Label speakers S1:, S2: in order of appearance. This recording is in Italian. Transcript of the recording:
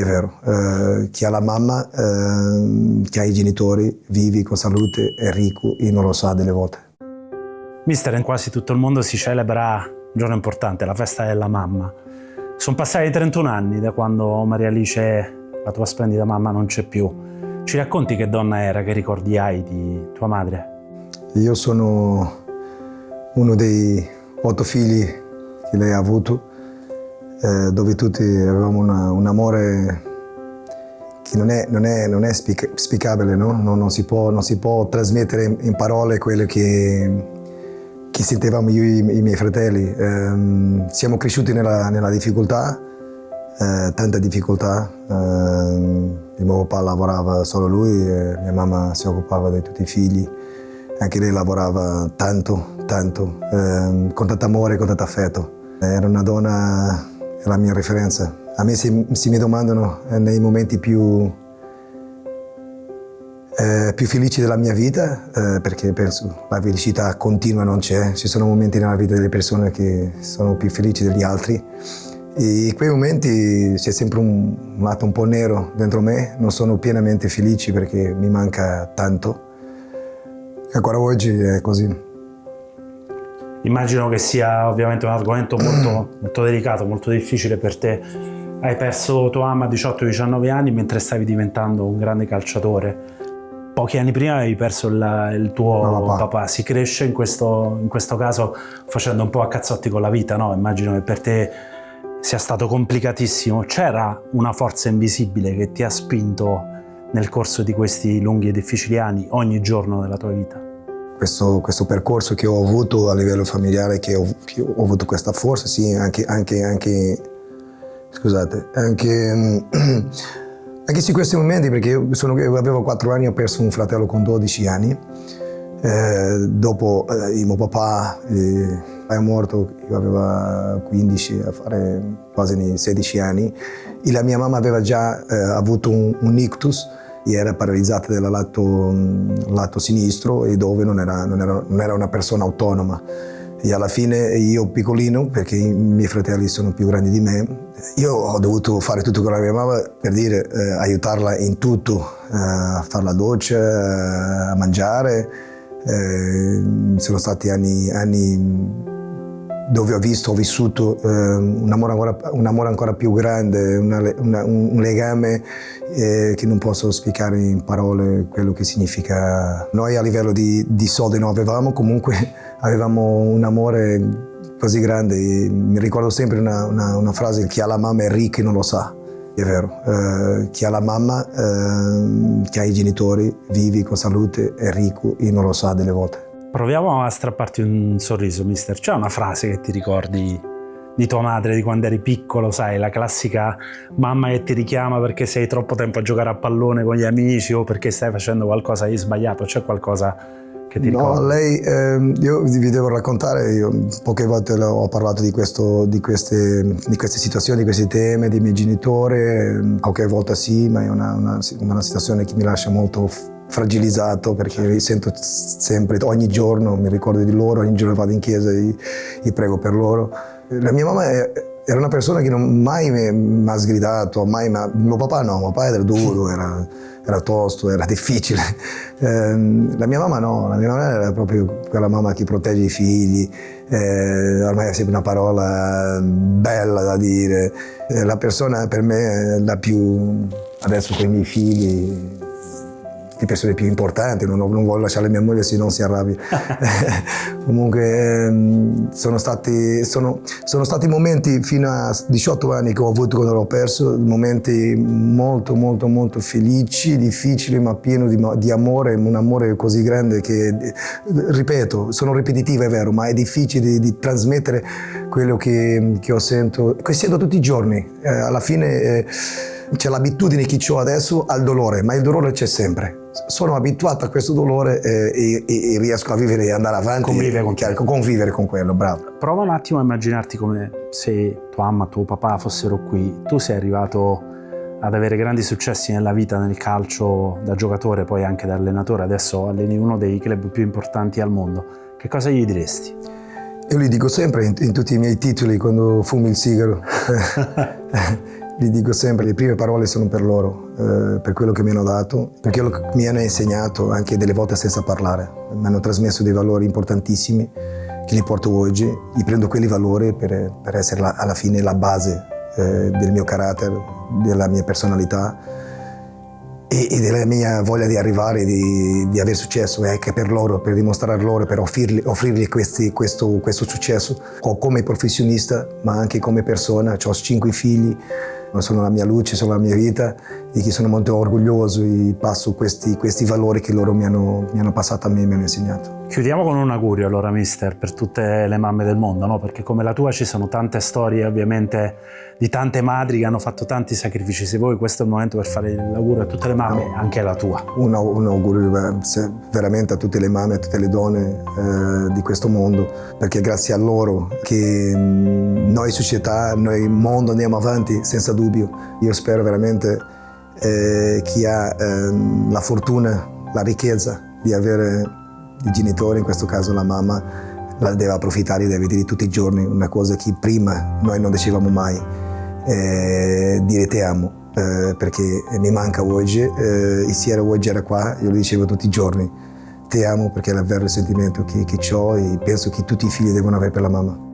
S1: vero. Chi ha la mamma, chi ha i genitori vivi con salute è ricco e non lo sa delle volte.
S2: Mister, in quasi tutto il mondo si celebra un giorno importante, la festa della mamma. Sono passati 31 anni da quando Maria Alice, la tua splendida mamma, non c'è più. Ci racconti che donna era, che ricordi hai di tua madre?
S1: Io sono uno dei 8 figli che lei ha avuto, dove tutti avevamo un amore che non è spiegabile, no? Non si può trasmettere in parole quello che sentivamo io e i miei fratelli. Siamo cresciuti nella difficoltà, tanta difficoltà. Mio papà lavorava solo lui, mia mamma si occupava di tutti i figli. Anche lei lavorava tanto, con tanto amore, con tanto affetto. Era una donna, è la mia referenza. A me se mi domandano nei momenti più felici della mia vita, perché penso la felicità continua non c'è. Ci sono momenti nella vita delle persone che sono più felici degli altri. E in quei momenti c'è sempre un lato un po' nero dentro me. Non sono pienamente felice perché mi manca tanto. Ancora oggi è così.
S2: Immagino che sia ovviamente un argomento molto, molto delicato, molto difficile per te. Hai perso tua mamma a 18-19 anni mentre stavi diventando un grande calciatore. Pochi anni prima avevi perso il tuo papà. Si cresce in questo caso facendo un po' a cazzotti con la vita, no? Immagino che per te sia stato complicatissimo. C'era una forza invisibile che ti ha spinto nel corso di questi lunghi e difficili anni, ogni giorno della tua vita?
S1: Questo percorso che ho avuto a livello familiare, che ho avuto questa forza, sì, anche in questi momenti, perché io avevo 4 anni, ho perso un fratello con 12 anni. Dopo mio papà è morto, io avevo 15, a fare quasi 16 anni, e la mia mamma aveva già avuto un ictus, e era paralizzata del lato sinistro, e dove non era una persona autonoma. E alla fine io piccolino, perché i miei fratelli sono più grandi di me, io ho dovuto fare tutto con la mia mamma, per dire, aiutarla in tutto, a fare la doccia, a mangiare. Sono stati anni dove ho vissuto un amore ancora più grande, un legame che non posso spiegare in parole quello che significa. Noi a livello di soldi non avevamo, comunque avevamo un amore così grande. Mi ricordo sempre una frase: chi ha la mamma è ricco e non lo sa. È vero, chi ha la mamma, chi ha i genitori vivi con salute è ricco e non lo sa delle volte.
S2: Proviamo a strapparti un sorriso, mister. C'è una frase che ti ricordi di tua madre, di quando eri piccolo, sai, la classica mamma che ti richiama perché sei troppo tempo a giocare a pallone con gli amici o perché stai facendo qualcosa di sbagliato? C'è qualcosa che ti ricordi?
S1: No, lei, io vi devo raccontare, io poche volte ho parlato di queste situazioni, di questi temi, dei miei genitori, qualche volta sì, ma è una situazione che mi lascia molto fragilizzato, perché li sento sempre, ogni giorno mi ricordo di loro, ogni giorno vado in chiesa e prego per loro. La mia mamma era una persona che non mai mi ha sgridato, mio papà no, mio papà era duro, era tosto, era difficile. La mia mamma no, la mia mamma era proprio quella mamma che protegge i figli, ormai è sempre una parola bella da dire. La persona per me è la più, adesso con i miei figli, le persone più importanti, non voglio lasciare mia moglie se non si arrabbia. Comunque sono stati momenti fino a 18 anni che ho avuto quando l'ho perso, momenti molto molto molto felici, difficili, ma pieno di amore, un amore così grande che, ripeto, sono ripetitivo, è vero, ma è difficile di trasmettere quello che sento tutti i giorni. Alla fine c'è l'abitudine che ho adesso al dolore, ma il dolore c'è sempre. Sono abituato a questo dolore e riesco a vivere e andare avanti, convivere con quello, bravo.
S2: Prova un attimo a immaginarti come se tua mamma, tuo papà fossero qui. Tu sei arrivato ad avere grandi successi nella vita, nel calcio, da giocatore, poi anche da allenatore. Adesso alleni uno dei club più importanti al mondo. Che cosa gli diresti?
S1: Io gli dico sempre in tutti i miei titoli quando fumo il sigaro Gli dico sempre, le prime parole sono per loro, per quello che mi hanno dato, per quello che mi hanno insegnato, anche delle volte senza parlare. Mi hanno trasmesso dei valori importantissimi che li porto oggi. Gli prendo quei valori per essere alla fine la base del mio carattere, della mia personalità e della mia voglia di arrivare, di avere successo, che per loro, per dimostrare loro, per offrirgli questo successo, o come professionista ma anche come persona. Ho 5 figli, sono la mia luce, sono la mia vita e che sono molto orgoglioso e passo questi valori che loro mi hanno passato a me e mi hanno insegnato.
S2: Chiudiamo con un augurio allora, mister, per tutte le mamme del mondo, no? Perché come la tua ci sono tante storie ovviamente di tante madri che hanno fatto tanti sacrifici. Se vuoi, questo è il momento per fare l'augurio a tutte le mamme, anche alla tua.
S1: Un augurio veramente a tutte le mamme, a tutte le donne di questo mondo, perché grazie a loro che noi società, noi mondo andiamo avanti senza dubbio. Io spero veramente chi ha la fortuna, la ricchezza di avere i genitori, in questo caso la mamma, la deve approfittare, deve dire tutti i giorni una cosa che prima noi non dicevamo mai, dire ti amo, perché mi manca oggi, e se oggi era qua, io lo dicevo tutti i giorni, ti amo, perché è il vero sentimento che ho e penso che tutti i figli devono avere per la mamma.